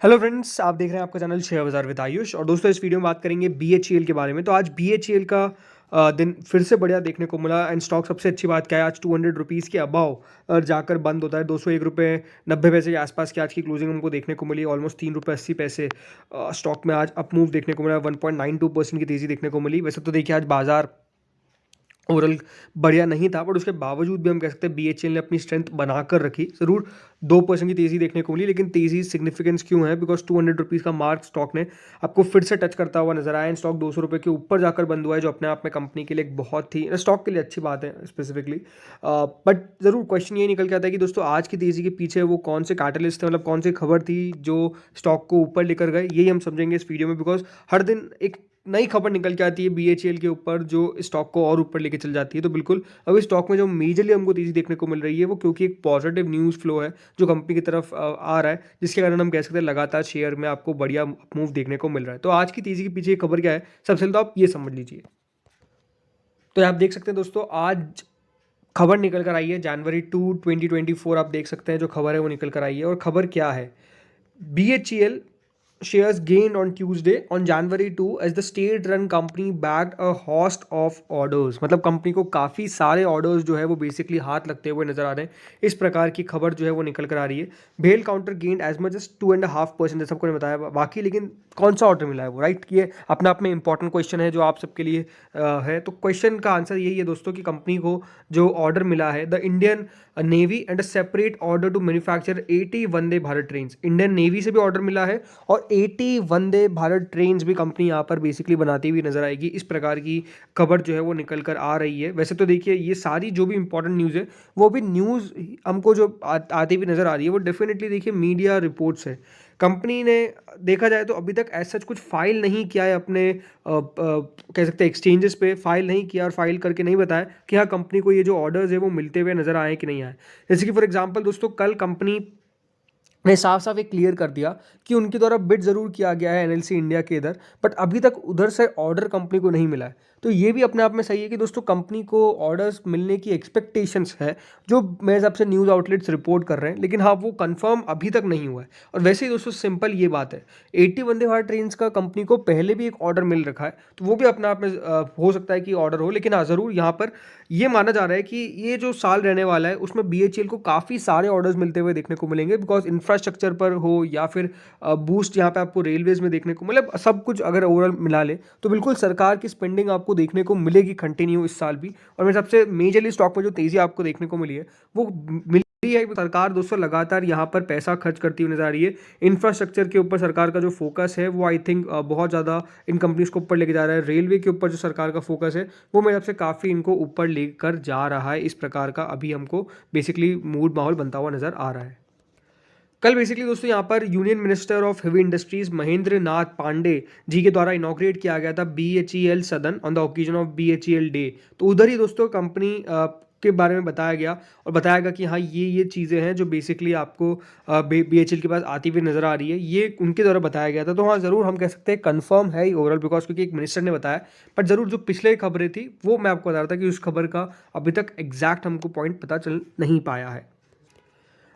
Hello friends, आप देख रहे हैं आपका चैनल शेयर बाजार विद आयुष। और दोस्तों, इस वीडियो में बात करेंगे बीएचईएल के बारे में। तो आज बीएचईएल का दिन फिर से बढ़िया देखने को मिला। एंड स्टॉक, सबसे अच्छी बात क्या है, आज 200 रुपीज़ के अबाव जाकर बंद होता है। 201 रुपये 90 पैसे के आसपास की आज की क्लोजिंग हमको देखने को मिली। ऑलमोस्ट 3 रुपये 80 पैसे स्टॉक में आज अप मूव देखने को मिला। 1.92% की तेज़ी देखने को मिली। वैसे तो देखिए, आज बाजार ओवरऑल बढ़िया नहीं था, बट उसके बावजूद भी हम कह सकते हैं बीएचईएल ने अपनी स्ट्रेंथ बनाकर रखी। ज़रूर 2% की तेज़ी देखने को मिली, लेकिन तेज़ी सिग्निफिकेंस क्यों है? बिकॉज 200 रुपीज़ का मार्क स्टॉक ने आपको फिर से टच करता हुआ नजर आया। एंड स्टॉक 200 रुपये के ऊपर जाकर बंद हुआ है, जो अपने आप में कंपनी के लिए एक बहुत ही, स्टॉक के लिए अच्छी बात है स्पेसिफिकली। बट ज़रूर क्वेश्चन ये निकल के आता है कि दोस्तों, आज की तेज़ी के पीछे वो कौन से कैटलिस्ट थे, मतलब कौन सी खबर थी जो स्टॉक को ऊपर लेकर गए। यही हम समझेंगे इस वीडियो में। बिकॉज हर दिन एक नई खबर निकल के आती है बीएचईएल के ऊपर, जो स्टॉक को और ऊपर लेके चल जाती है। तो बिल्कुल अभी स्टॉक में जो मेजरली हमको तेज़ी देखने को मिल रही है, वो क्योंकि एक पॉजिटिव न्यूज़ फ्लो है जो कंपनी की तरफ आ रहा है, जिसके कारण हम कह सकते हैं लगातार शेयर में आपको बढ़िया मूव देखने को मिल रहा है। तो आज की तेज़ी के पीछे खबर क्या है, सबसे पहले तो आप ये समझ लीजिए। तो आप देख सकते हैं दोस्तों, आज खबर निकल कर आई है जनवरी 2 2024। आप देख सकते हैं जो खबर है वो निकल कर आई है। और खबर क्या है? BHEL shares gained on Tuesday on January 2 as the state-run company bagged a host of orders। मतलब कंपनी को काफ़ी सारे ऑर्डर्स जो है वो बेसिकली हाथ लगते हुए नजर आ रहे हैं। इस प्रकार की खबर जो है वो निकल कर आ रही है। भेल counter gained as much as 2.5%, सबको ने बताया बाकी। लेकिन कौन सा ऑर्डर मिला है वो, राइट? ये अपने आप में इंपॉर्टेंट क्वेश्चन है जो आप सबके लिए है। तो क्वेश्चन का आंसर यही है दोस्तों कि कंपनी को जो ऑर्डर मिला है, the Indian Navy and a separate order to manufacture 80 Vande Bharat train. Indian Navy से भी ऑर्डर मिला है और 80 वंदे भारत ट्रेन भी कंपनी यहाँ पर बेसिकली बनाती हुई नजर आएगी। इस प्रकार की खबर जो है वो निकल कर आ रही है। वैसे तो देखिए, ये सारी जो भी इंपॉर्टेंट न्यूज़ है, वो भी न्यूज़ हमको जो आती हुई नजर आ रही है, वो डेफिनेटली देखिए मीडिया रिपोर्ट्स है। कंपनी ने देखा जाए तो अभी तक ऐसा कुछ फाइल नहीं किया है अपने कह सकते हैं एक्सचेंजेस पे, फाइल नहीं किया और फाइल करके नहीं बताया कि हाँ, कंपनी को ये जो ऑर्डर्स है वो मिलते हुए नजर आए कि नहीं आए। जैसे कि फॉर एग्जांपल दोस्तों, कल कंपनी ने साफ साफ एक क्लियर कर दिया कि उनके द्वारा बिड जरूर किया गया है एनएलसी इंडिया के इधर, बट अभी तक उधर से ऑर्डर कंपनी को नहीं मिला है। तो ये भी अपने आप में सही है कि दोस्तों, कंपनी को ऑर्डर्स मिलने की एक्सपेक्टेशंस है, जो मेरे हिसाब से न्यूज़ आउटलेट्स रिपोर्ट कर रहे हैं। लेकिन हाँ, वो कंफर्म अभी तक नहीं हुआ है। और वैसे ही दोस्तों, सिंपल ये बात है, 80 वंदे भारत ट्रेन का कंपनी को पहले भी एक ऑर्डर मिल रखा है, तो वो भी अपने आप में हो सकता है कि ऑर्डर हो। लेकिन हाँ, ज़रूर यहाँ पर ये माना जा रहा है कि ये जो साल रहने वाला है, उसमें बीएचईएल को काफ़ी सारे ऑर्डर्स मिलते हुए देखने को मिलेंगे। बिकॉज इंफ्रास्ट्रक्चर पर हो या फिर बूस्ट यहाँ पे आपको रेलवेज में देखने को, मतलब सब कुछ अगर ओवरऑल मिला ले, तो बिल्कुल सरकार की स्पेंडिंग आपको देखने को मिलेगी कंटिन्यू इस साल भी। और मेरे सबसे मेजरली स्टॉक में जो तेज़ी आपको देखने को मिली है, वो मिली है। सरकार दोस्तों लगातार यहाँ पर पैसा खर्च करती हुई नजर आ रही है। इंफ्रास्ट्रक्चर के ऊपर सरकार का जो फोकस है, वो आई थिंक बहुत ज़्यादा इन कंपनीज को ऊपर लेके जा रहा है। रेलवे के ऊपर जो सरकार का फोकस है, वो मेरे हिसाब से काफ़ी इनको ऊपर लेकर जा रहा है। इस प्रकार का अभी हमको बेसिकली मूड माहौल बनता हुआ नजर आ रहा है। कल बेसिकली दोस्तों, यहाँ पर union minister of heavy industries Mahendra Nath Pandey ji के द्वारा इनॉग्रेट किया गया था BHEL Sadan on the occasion of BHEL day. तो उधर ही दोस्तों कंपनी के बारे में बताया गया और बताया गया कि हाँ, ये चीज़ें हैं जो बेसिकली आपको बीएचईएल के पास आती हुई नज़र आ रही है। ये उनके द्वारा बताया गया था। तो हाँ, ज़रूर हम कह सकते हैं कन्फर्म है ही ओवरऑल, बिकॉज क्योंकि एक मिनिस्टर ने बताया। बट ज़रूर जो पिछले खबरें थी, वो मैं आपको बता रहा था कि उस खबर का अभी तक एग्जैक्ट हमको पॉइंट पता चल नहीं पाया है।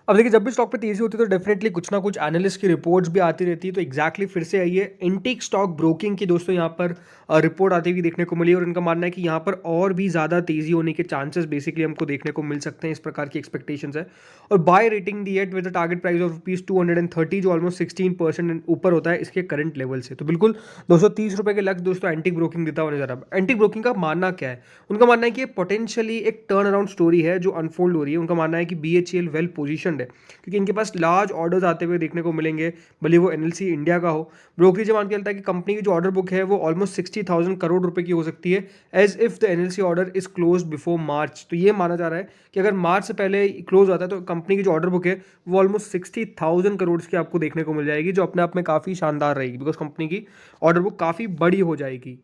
अब देखिए, जब भी स्टॉक पे तेजी होती है तो डेफिनेटली कुछ ना कुछ एनालिस्ट की रिपोर्ट्स भी आती रहती है। तो एग्जैक्टली फिर से आई है एंटीक स्टॉक ब्रोकिंग की दोस्तों यहाँ पर रिपोर्ट आती हुई देखने को मिली। और इनका मानना है कि यहाँ पर और भी ज़्यादा तेजी होने के चांसेस बेसिकली हमको देखने को मिल सकते हैं। इस प्रकार की एक्सपेक्टेशंस है। और बाय रेटिंग दी at with target price of ₹230, जो ऑलमोस्ट 16% ऊपर होता है इसके करंट लेवल से। तो बिल्कुल ₹230 के लक्ष्य दोस्तों एंटीक ब्रोकिंग देता हुआ नजर आ रहा है। एंटीक ब्रोकिंग का मानना क्या है? उनका मानना है कि ये पोटेंशियली एक टर्न अराउंड स्टोरी है जो अनफोल्ड हो रही है। उनका मानना है कि बीएचईएल वेल पोजिशनड है, क्योंकि इनके पास लार्ज ऑर्डर्स आते हुए देखने को मिलेंगे, भले वो एनएलसी इंडिया का हो। ब्रोकरेज मान के चलता है कि कंपनी की जो ऑर्डर बुक है वो ऑलमोस्ट 60,000 करोड़ रुपए की हो सकती है, as if the NLC order is close before March. तो ये माना जा रहा है कि अगर मार्च से पहले क्लोज आता है तो कंपनी की जो ऑर्डर बुक है वो ऑलमोस्ट 60,000 करोड़ की आपको देखने को मिल जाएगी, जो अपने आप में काफ़ी शानदार रहेगी, बिकॉज कंपनी की ऑर्डर बुक काफ़ी बड़ी हो जाएगी।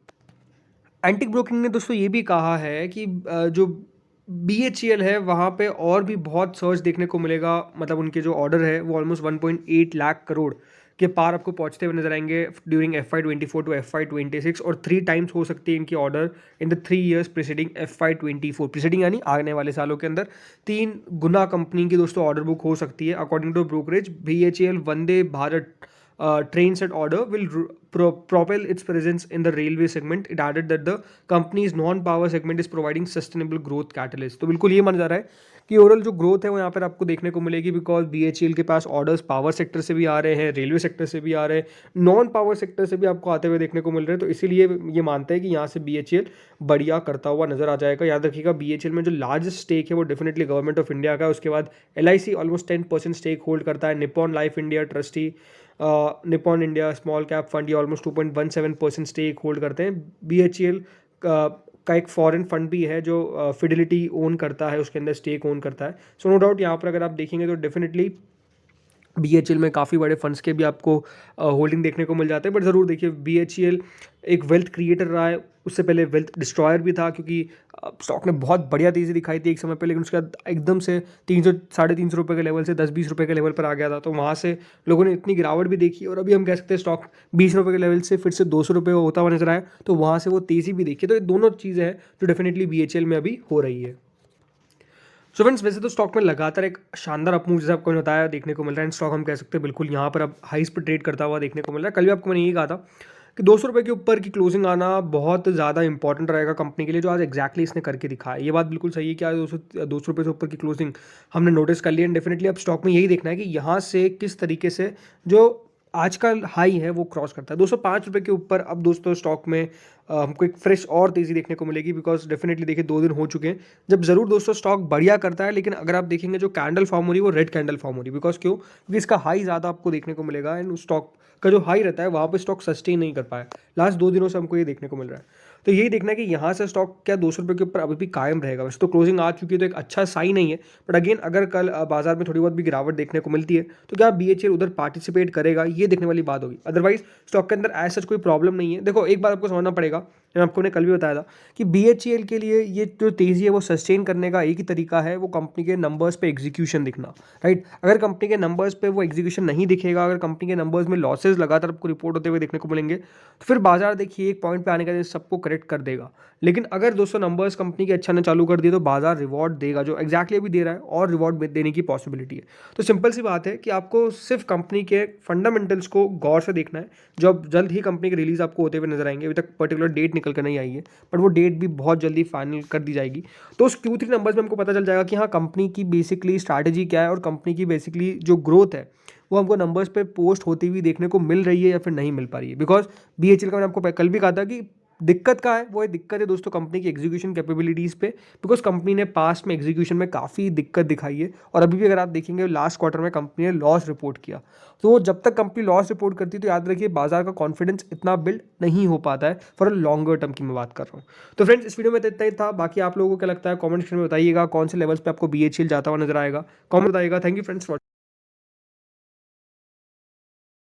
एंटिक ब्रोकिंग ने दोस्तों ये भी कहा है कि जो बीएचईएल है वहाँ पे और भी बहुत सर्च देखने को मिलेगा। मतलब उनके जो ऑर्डर है वो ऑलमोस्ट 1.8 लाख करोड़ के पार आपको पहुँचते हुए नजर आएंगे ड्यूरिंग FY24 टू FY26। और 3 टाइम्स हो सकती है इनकी order in the 3 years preceding FY24, preceding यानी आने वाले सालों के अंदर 3 गुना कंपनी की दोस्तों ऑर्डर बुक हो सकती है according to brokerage. BHEL Vande Bharat train set order will propel its presence in the railway segment. It added that the company's non-power segment is providing sustainable growth catalyst. तो बिल्कुल ये माना जा रहा है कि ओवरऑल जो ग्रोथ है वो यहाँ पर आपको देखने को मिलेगी, बिकॉज BHEL के पास ऑर्डर्स पावर सेक्टर से भी आ रहे हैं, रेलवे सेक्टर से भी आ रहे हैं, नॉन पावर सेक्टर से भी आपको आते हुए देखने को मिल रहे हैं। तो इसीलिए ये मानते हैं कि यहाँ से BHEL बढ़िया करता हुआ नजर आ जाएगा। याद रखिएगा BHEL में जो लार्जेस्ट स्टेक है वो डेफिनेटली गवर्नमेंट ऑफ इंडिया का है। उसके बाद LIC ऑलमोस्ट 10% स्टेक होल्ड करता है। Nippon life India trustee, Nippon India small cap fund, ये ऑलमोस्ट 2.17% स्टेक होल्ड करते हैं। BHEL का एक फॉरेन फंड भी है जो फिडिलिटी ओन करता है, उसके अंदर स्टेक ओन करता है। सो नो डाउट यहाँ पर अगर आप देखेंगे तो डेफिनेटली BHEL में काफ़ी बड़े फंड्स के भी आपको होल्डिंग देखने को मिल जाते हैं। बट ज़रूर देखिए BHEL एक वेल्थ क्रिएटर रहा है, उससे पहले वेल्थ डिस्ट्रॉयर भी था, क्योंकि स्टॉक ने बहुत बढ़िया तेज़ी दिखाई थी एक समय पे, लेकिन उसके बाद एकदम से 300 350 रुपये के लेवल से 10-20 रुपये के लेवल पर आ गया था। तो वहाँ से लोगों ने इतनी गिरावट भी देखी, और अभी हम कह सकते हैं स्टॉक 20 रुपये के लेवल से फिर से 200 रुपये होता हुआ नजर आया, तो वहाँ से वो तेज़ी भी देखी। तो ये दोनों चीज़ें हैं जो डेफिनेटली BHEL में अभी हो रही है। सो फ्रेंड्स, वैसे तो स्टॉक में लगातार एक शानदार अपमूव जैसे आपको बताया देखने को मिल रहा है। स्टॉक हम कह सकते हैं बिल्कुल यहाँ पर अब हाइस पर ट्रेड करता हुआ देखने को मिल रहा है। कल भी आपको मैंने यही कहा था कि 200 रुपये के ऊपर की क्लोजिंग आना बहुत ज़्यादा इंपॉर्टेंट रहेगा कंपनी के लिए, जो आज एक्जैक्टली इसने करके दिखाया। ये बात बिल्कुल सही है कि आज 200 रुपये से ऊपर की क्लोजिंग हमने नोटिस कर ली। एंड डेफिनेटली अब स्टॉक में यही देखना है कि यहाँ से किस तरीके से जो आज का हाई है वो क्रॉस करता है। 205 रुपये के ऊपर अब दोस्तों स्टॉक में हमको एक फ्रेश और तेज़ी देखने को मिलेगी, बिकॉज डेफिनेटली देखिए 2 दिन हो चुके हैं जब ज़रूर दोस्तों स्टॉक बढ़िया करता है, लेकिन अगर आप देखेंगे जो कैंडल फॉर्म हो रही है वो रेड कैंडल फॉर्म हो रही है। बिकॉज क्यों? क्योंकि इसका हाई ज़्यादा आपको देखने को मिलेगा, एंड उस स्टॉक का जो हाई रहता है वहाँ पे स्टॉक सस्टेन नहीं कर पाया। लास्ट 2 दिनों से हमको ये देखने को मिल रहा है। तो यही देखना है कि यहाँ से स्टॉक क्या 200 रुपये के ऊपर अभी भी कायम रहेगा। वैसे तो क्लोजिंग आ चुकी है तो एक अच्छा साइन नहीं है, बट अगेन अगर कल बाजार में थोड़ी बहुत भी गिरावट देखने को मिलती है तो क्या BHEL उधर पार्टिसिपेट करेगा, ये देखने वाली बात होगी। अदरवाइज स्टॉक के अंदर ऐसा कोई प्रॉब्लम नहीं है। देखो एक बात आपको समझना पड़ेगा, मैं आपको ने कल भी बताया था कि BHEL के लिए ये जो तेज़ी है वो सस्टेन करने का एक ही तरीका है, वो कंपनी के नंबर्स पे एग्जीक्यूशन दिखना, राइट। अगर कंपनी के नंबर्स पे वो एग्जीक्यूशन नहीं दिखेगा, अगर कंपनी के नंबर्स में लॉसेज लगातार आपको रिपोर्ट होते हुए देखने को मिलेंगे, तो फिर बाजार देखिए एक पॉइंट पे आने का सबको करेक्ट कर देगा। लेकिन अगर दोस्तों नंबर्स कंपनी के अच्छा ने चालू कर दिए तो बाजार रिवॉर्ड देगा, जो एक्जैक्टली अभी दे रहा है, और रिवॉर्ड देने की पॉसिबिलिटी है। तो सिंपल सी बात है कि आपको सिर्फ कंपनी के फंडामेंटल्स को गौर से देखना है, जो अब जल्द ही कंपनी की रिलीज आपको होते हुए नजर आएंगे। अभी तक पर्टिकुलर डेट निकल कर नहीं आई है, बट वो डेट भी बहुत जल्दी फाइनल कर दी जाएगी। तो उस Q3 नंबर्स में हमको पता चल जाएगा कि हाँ कंपनी की बेसिकली स्ट्रैटेजी क्या है, और कंपनी की बेसिकली जो ग्रोथ है वो हमको नंबर्स पे पोस्ट होती हुई देखने को मिल रही है या फिर नहीं मिल पा रही है। बिकॉज BHEL का मैंने आपको कल भी कहा था कि दिक्कत का है, वो दिक्कत है दोस्तों कंपनी की एग्जीक्यूशन कैपेबिलिटीज़ पे, बिकॉज कंपनी ने पास्ट में एग्जीक्यूशन में काफ़ी दिक्कत दिखाई है, और अभी भी अगर आप देखेंगे लास्ट क्वार्टर में कंपनी ने लॉस रिपोर्ट किया। तो जब तक कंपनी लॉस रिपोर्ट करती है तो याद रखिए बाजार का कॉन्फिडेंस इतना बिल्ड नहीं हो पाता है फॉर अ लॉन्गर टर्म की मैं बात कर रहा हूँ। तो फ्रेंड्स इस वीडियो में तो इतना ही था। बाकी आप लोगों को क्या लगता है कॉमेंट सेक्शन में बताइएगा, कौन से लेवल्स पे आपको BHEL जाता हुआ नजर आएगा, कॉमेंट बताइएगा। Thank you friends for